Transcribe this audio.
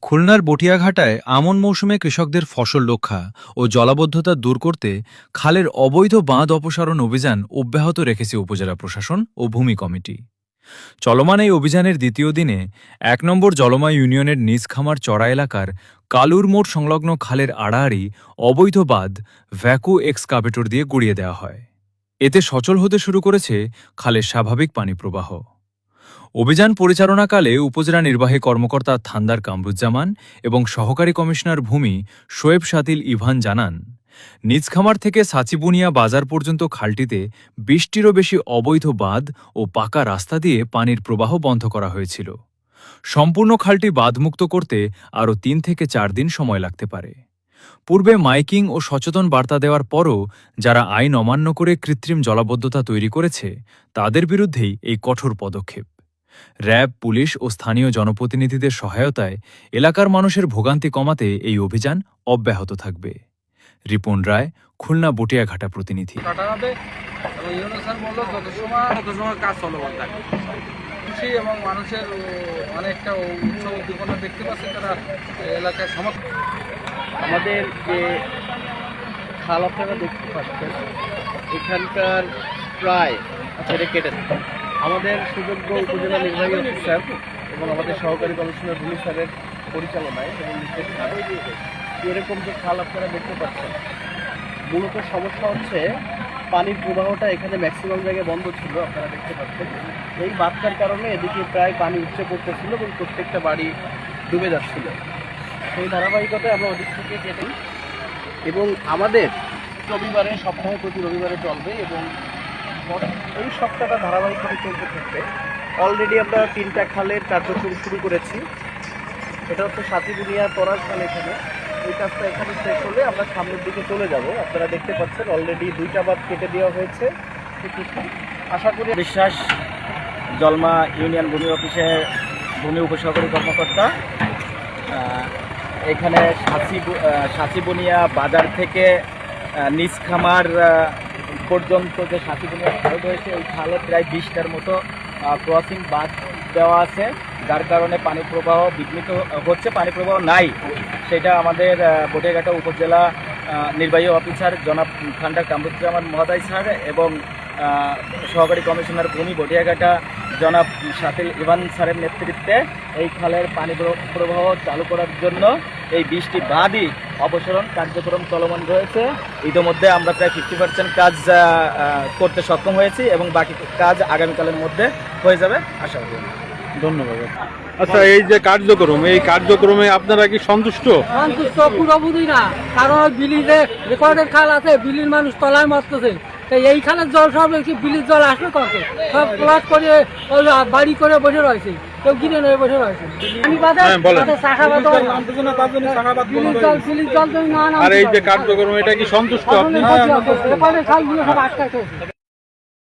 খুলনার বটিয়াঘাটায় আমন মৌসুমে কৃষকদের ফসল রক্ষা ও জলাবদ্ধতা দূর করতে খালের অবৈধ বাঁধ অপসারণ অভিযান অব্যাহত রেখেছে উপজেলা প্রশাসন ও ভূমি কমিটি। চলমান এই অভিযানের দ্বিতীয় দিনে ১ নম্বর জলমা ইউনিয়নের নিজখামার চড়া এলাকার কালুর মোড় সংলগ্ন খালের আড়াআড়ি অবৈধ বাঁধ ভ্যাকু এক্সকাভেটর দিয়ে গুড়িয়ে দেওয়া হয়। এতে সচল হতে শুরু করেছে খালের স্বাভাবিক পানি প্রবাহ। অভিযান পরিচালনাকালে উপজেলা নির্বাহী কর্মকর্তা থান্দার কামরুজ্জামান এবং সহকারী কমিশনার ভূমি শোয়েব সাতিল ইভান জানান, নিজখামার থেকে সাচিবুনিয়া বাজার পর্যন্ত খালটিতে ২০টিরও বেশি অবৈধ বাঁধ ও পাকা রাস্তা দিয়ে পানির প্রবাহ বন্ধ করা হয়েছিল। সম্পূর্ণ খালটি বাঁধমুক্ত করতে আরও ৩ থেকে ৪ দিন সময় লাগতে পারে। পূর্বে মাইকিং ও সচেতন বার্তা দেওয়ার পরও যারা আইন অমান্য করে কৃত্রিম জলাবদ্ধতা তৈরি করেছে তাদের বিরুদ্ধেই এই কঠোর পদক্ষেপ। র্যাব, পুলিশ ও স্থানীয় জনপ্রতিনিধিদের সহায়তায় এলাকার মানুষের ভোগান্তি কমাতে এই অভিযান অব্যাহত থাকবে। রিপন রায়, খুলনা বটিয়াঘাটা প্রতিনিধি। এবং মানুষের অনেকটা উৎসব উদ্দীপনা দেখতে পাচ্ছি, তারা এলাকায় আমাদের যে খাল আপনারা দেখতে পাচ্ছেন এখানকার প্রায় ছেড়ে কেটে আমাদের সুযোগ্য উপজেলা নির্বাহী অফিসার এবং আমাদের সহকারী কমিশনার ভূমি স্যারের পরিচালনায় এবং নির্দেশনায় এরকম যে খাল আপনারা দেখতে পাচ্ছেন, মূলত সমস্যা হচ্ছে পানির প্রবাহটা এখানে ম্যাক্সিমাম জায়গায় বন্ধ ছিল। আপনারা দেখতে পাচ্ছেন এই বাঁধটার কারণে এদিকে প্রায় পানি উপচে পড়তেছিল এবং প্রত্যেকটা বাড়ি ডুবে যাচ্ছিল। সেই ধারাবাহিকতায় আমরা ওদিক থেকে কেটে এবং আমাদের রবিবারে সপ্তাহে প্রতি রবিবারে চলবে এবং এই সপ্তাহটা ধারাবাহিকভাবে চলতে থাকবে। অলরেডি আমরা 3টা খালের কার্যক্রম শুরু করেছি। এটা হচ্ছে সাতিবুনিয়া তরাজ খাল। এখানে এই কাজটা এখানে শেষ হলে আমরা সামনের দিকে চলে যাব। আপনারা দেখতে পাচ্ছেন অলরেডি 2টা বাঁধ কেটে দেওয়া হয়েছে। আশা করি বিশ্বাস, জলমা ইউনিয়ন ভূমি অফিসের ভূমি উপসহকারী কর্মকর্তা। এখানে সাচিবুনিয়া বাজার থেকে নিজখামার পর্যন্ত যে সাচিবুনিয়া খাল রয়েছে ওই খালে প্রায় 20টার মতো ক্রসিং বাঁধ দেওয়া আছে, যার কারণে পানি প্রবাহ বিঘ্নিত হচ্ছে। পানি প্রবাহ নাই সেটা আমাদের বটিয়াঘাটা উপজেলা নির্বাহী অফিসার জনাব থান্ডার কামরুজ্জামান মহোদয় স্যার এবং সহকারী কমিশনার ভূমি বটিয়াঘাটা জনাব সাতিল ইভান স্যারের নেতৃত্বে এই খালের পানি প্রবাহ চালু করার জন্য এই 20টি বাঁধই অপসারণ কার্যক্রম চলমান রয়েছে। ইতিমধ্যে আমরা প্রায় 50% কাজ করতে সক্ষম হয়েছি এবং বাকি কাজ আগামীকালের মধ্যে হয়ে যাবে আশা করি। ধন্যবাদ। আচ্ছা, এই যে কার্যক্রম, এই কার্যক্রমে আপনারা কি সন্তুষ্ট? সন্তুষ্ট পুরোপুরি না, কারণ বিলিতে রেকর্ডের খাল আছে, বিলির মানুষ তলায় মরতেছে। এই খালের জল সব বিলির জল আসবে কত, সব প্লট করে বাড়ি করে বসে রয়েছে, কেউ কিনে নিয়ে বসে রয়েছে। আর এই যে কার্যক্রম, এটা কি সন্তুষ্ট আপনি? রেকর্ডের খাল দিয়ে সব আটকাইছে।